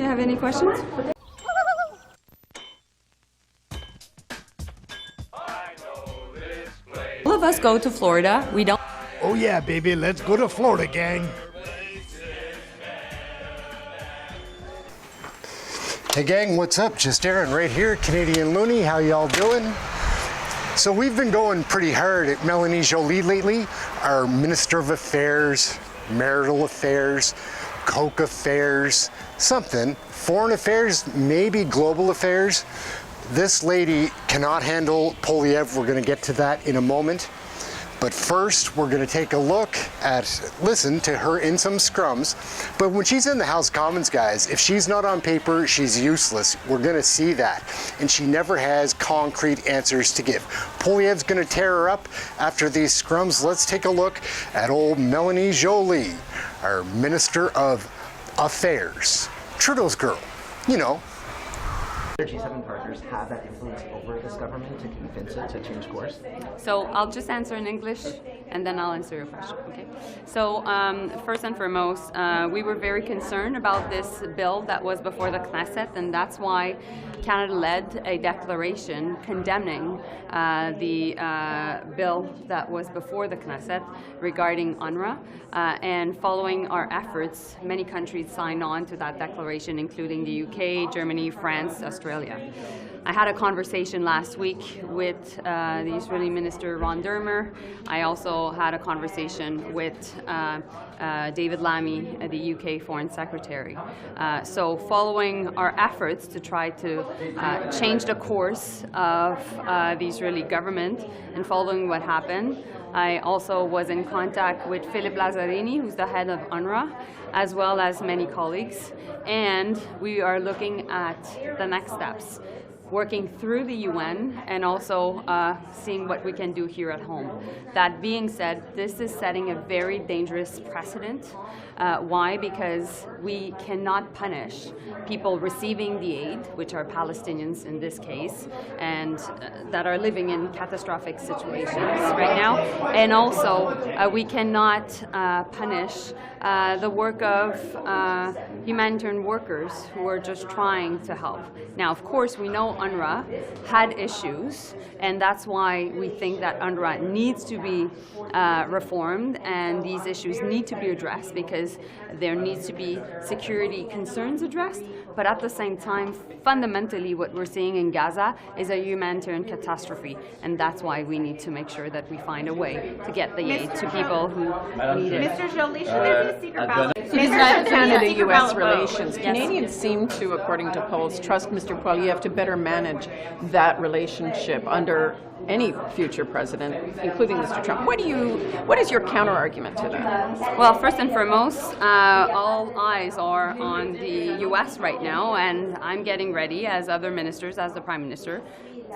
you have any questions? All of us go to Florida. We don't. Oh yeah, baby, let's go to Florida, gang. Hey gang, what's up? Just Aaron right here, Canadian Looney. How y'all doing? So we've been going pretty hard at Melanie Joly lately, our Minister of Affairs, Marital Affairs, Coke Affairs, something, Foreign Affairs, maybe Global Affairs. This lady cannot handle Poilievre. We're gonna get to that in a moment. But first, we're gonna take a look at, listen to her in some scrums. But when she's in the House of Commons, guys, if she's not on paper, she's useless. We're gonna see that. And she never has concrete answers to give. Poilievre's gonna tear her up after these scrums. Let's take a look at old Melanie Joly, our Minister of Affairs. Trudeau's girl, you know. G7 partners have that influence over this government to convince it to change course? So I'll just answer in English and then I'll answer your question, okay? So first and foremost, we were very concerned about this bill that was before the Knesset, and that's why Canada led a declaration condemning the bill that was before the Knesset regarding UNRWA. And following our efforts, many countries signed on to that declaration, including the UK, Germany, France, Australia. I had a conversation last week with the Israeli Minister Ron Dermer. I also had a conversation with David Lammy, the UK Foreign Secretary. So following our efforts to try to change the course of the Israeli government and following what happened, I also was in contact with Philip Lazzarini, who's the head of UNRWA, as well as many colleagues, and we are looking at the next steps, working through the UN and also seeing what we can do here at home. That being said, this is setting a very dangerous precedent. Why? Because we cannot punish people receiving the aid, which are Palestinians in this case, and that are living in catastrophic situations right now. And also, we cannot punish the work of humanitarian workers who are just trying to help. Now, of course, we know UNRWA had issues, and that's why we think that UNRWA needs to be reformed, and these issues need to be addressed because there needs to be security concerns addressed. But at the same time, fundamentally, what we're seeing in Gaza is a humanitarian catastrophe, and that's why we need to make sure that we find a way to get the aid to people who need it. Mr. Joly, should there be a secret ballot? Canada-U.S. relations. Yes. Canadians seem to, according to polls, trust Mr. Poilievre to better manage that relationship under any future president, including Mr. Trump. What is your counter-argument to that? Well, first and foremost, all eyes are on the U.S. right now, and I'm getting ready, as other ministers, as the Prime Minister,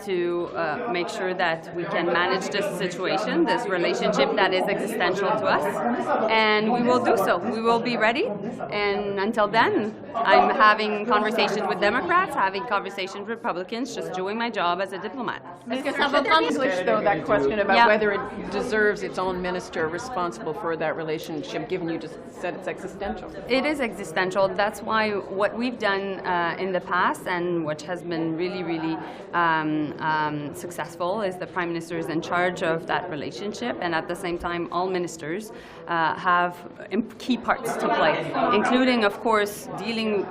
to make sure that we can manage this situation, this relationship that is existential to us, and we will do so. We will be ready, and until then, I'm having conversations with Democrats, having conversations with Republicans, just doing my job as a diplomat. English, though, that question about whether it deserves its own minister responsible for that relationship, given you just said it's existential. It is existential. That's why what we've done in the past, and which has been really, really successful, is the Prime Minister is in charge of that relationship, and at the same time, all ministers have key parts to play, including, of course, dealing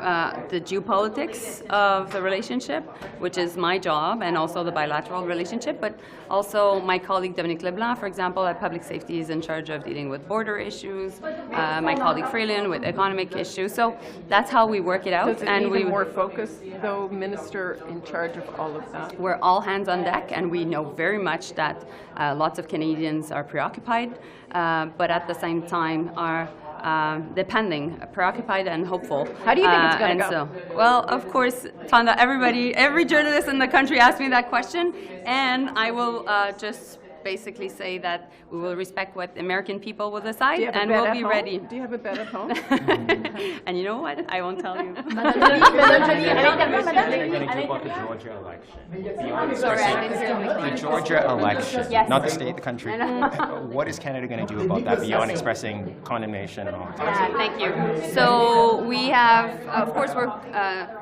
the geopolitics of the relationship, which is my job, and also the bilateral relationship, but also my colleague Dominique Leblanc, for example, at Public Safety, is in charge of dealing with border issues, my colleague Freeland with economic issues. So that's how we work it out. Does it and need more focus, though, minister in charge of all of that? We're all hands on deck, and we know very much that lots of Canadians are preoccupied, but at the same time are preoccupied and hopeful. How do you think it's going to go? So, well, of course, Tanda, every journalist in the country asked me that question, and I will just basically say that we will respect what the American people will decide, Do you have a and bed we'll at be home? ready. Do you have a bed at home? And you know what? I won't tell you. What are they going to do about the Georgia election? Beyond expressing the Georgia election, not the state, the country. What is Canada going to do about that beyond expressing condemnation and all that? Thank you. So we have, of course, we're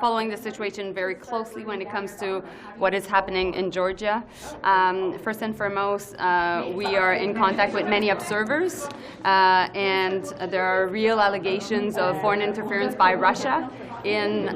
following the situation very closely when it comes to what is happening in Georgia. First and foremost, we are in contact with many observers, and there are real allegations of foreign interference by Russia in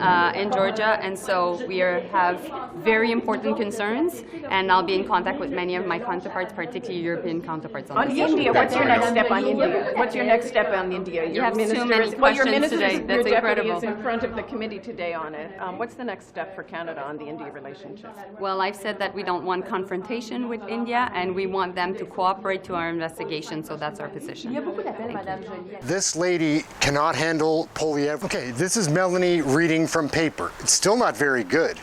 Georgia, and so we have very important concerns, and I'll be in contact with many of my counterparts, particularly European counterparts. On India, what's your next step on India? What's your next step on India? You have too many questions today. That's your incredible. deputy is in front of the committee today on it. What's the next step for Canada on the India relationship? Well, I've said that we don't want confrontation with India, and we want them to cooperate to our investigation, so that's our position. This lady cannot handle Poilievre. Okay, this is Melanie reading from paper. It's still not very good.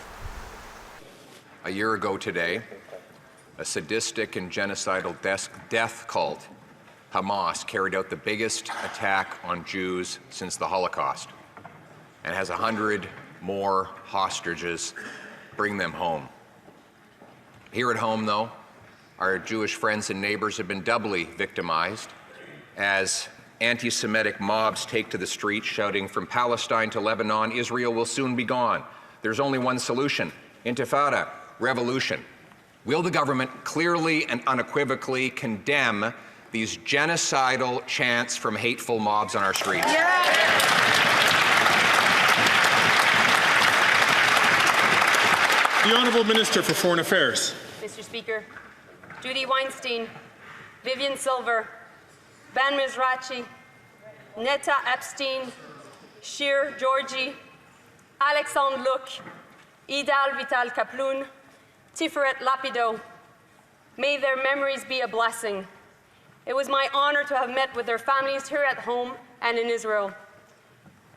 A year ago today, a sadistic and genocidal death cult, Hamas, carried out the biggest attack on Jews since the Holocaust and has 100 more hostages. Bring them home. Here at home, though, our Jewish friends and neighbors have been doubly victimized as anti-Semitic mobs take to the streets shouting, "From Palestine to Lebanon, Israel will soon be gone. There's only one solution: intifada, revolution." Will the government clearly and unequivocally condemn these genocidal chants from hateful mobs on our streets? The Honourable Minister for Foreign Affairs. Mr. Speaker, Judy Weinstein, Vivian Silver, Ben Mizrachi, Netta Epstein, Shir Georgi, Alexandre Luc, Idal Vital Kaploun, Tiferet Lapido. May their memories be a blessing. It was my honor to have met with their families here at home and in Israel.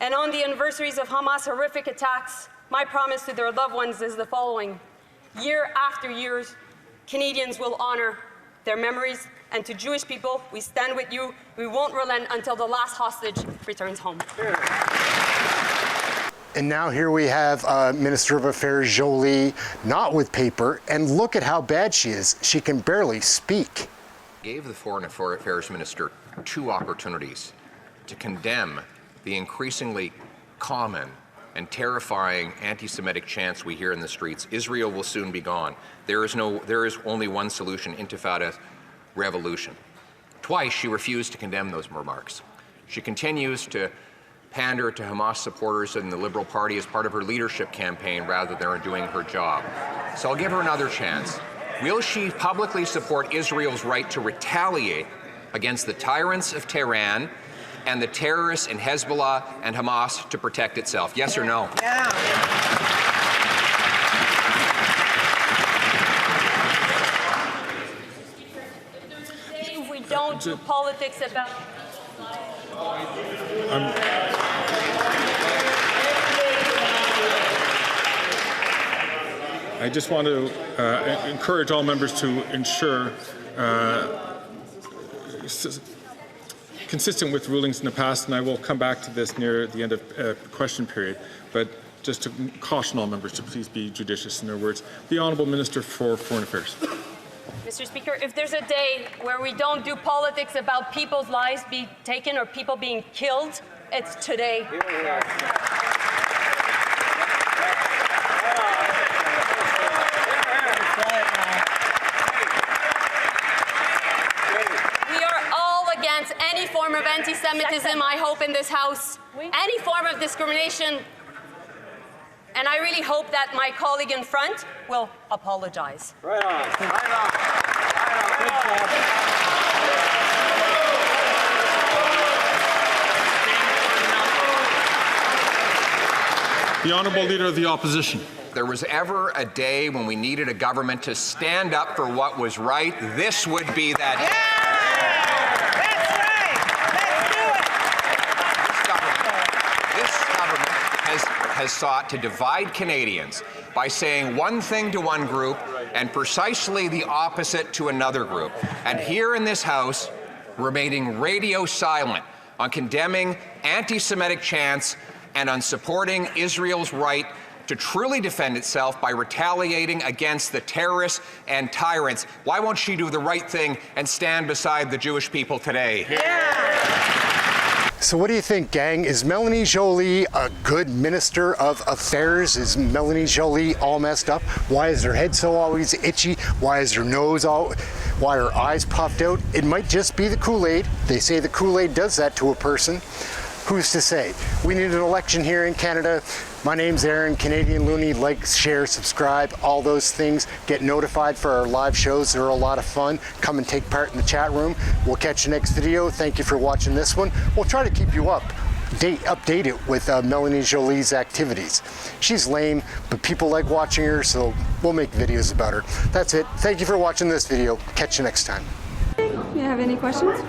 And on the anniversaries of Hamas' horrific attacks, my promise to their loved ones is the following. Year after year, Canadians will honor their memories, and to Jewish people, we stand with you. We won't relent until the last hostage returns home. And now here we have Minister of Affairs Joly, not with paper, and look at how bad she is. She can barely speak. Gave the Foreign Affairs Minister two opportunities to condemn the increasingly common and terrifying anti-Semitic chants we hear in the streets. Israel will soon be gone. There is only one solution: intifada, revolution. Twice she refused to condemn those remarks. She continues to pander to Hamas supporters in the Liberal Party as part of her leadership campaign rather than doing her job. So I'll give her another chance. Will she publicly support Israel's right to retaliate against the tyrants of Tehran and the terrorists in Hezbollah and Hamas to protect itself? Yes or no? If we don't do politics about... I just want to encourage all members to ensure, consistent with rulings in the past, and I will come back to this near the end of question period, but just to caution all members to please be judicious in their words. The Honourable Minister for Foreign Affairs. Mr. Speaker, if there's a day where we don't do politics about people's lives being taken or people being killed, it's today. Any form of anti-Semitism, I hope, in this House, any form of discrimination, and I really hope that my colleague in front will apologize. Right on. The Honourable Leader of the Opposition. If there was ever a day when we needed a government to stand up for what was right, this would be that day. Has sought to divide Canadians by saying one thing to one group and precisely the opposite to another group. And here in this House, remaining radio silent on condemning anti-Semitic chants and on supporting Israel's right to truly defend itself by retaliating against the terrorists and tyrants. Why won't she do the right thing and stand beside the Jewish people today? So what do you think, gang? Is Melanie Joly a good Minister of Affairs? Is Melanie Joly all messed up? Why is her head so always itchy? Why is her nose all... Why are her eyes puffed out? It might just be the Kool-Aid. They say the Kool-Aid does that to a person. Who's to say? We need an election here in Canada. My name's Aaron, Canadian Looney. Like, share, subscribe, all those things. Get notified for our live shows. They're a lot of fun. Come and take part in the chat room. We'll catch you next video. Thank you for watching this one. We'll try to keep you updated with Melanie Joly's activities. She's lame, but people like watching her, so we'll make videos about her. That's it. Thank you for watching this video. Catch you next time. You have any questions?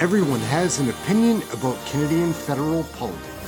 Everyone has an opinion about Canadian federal politics.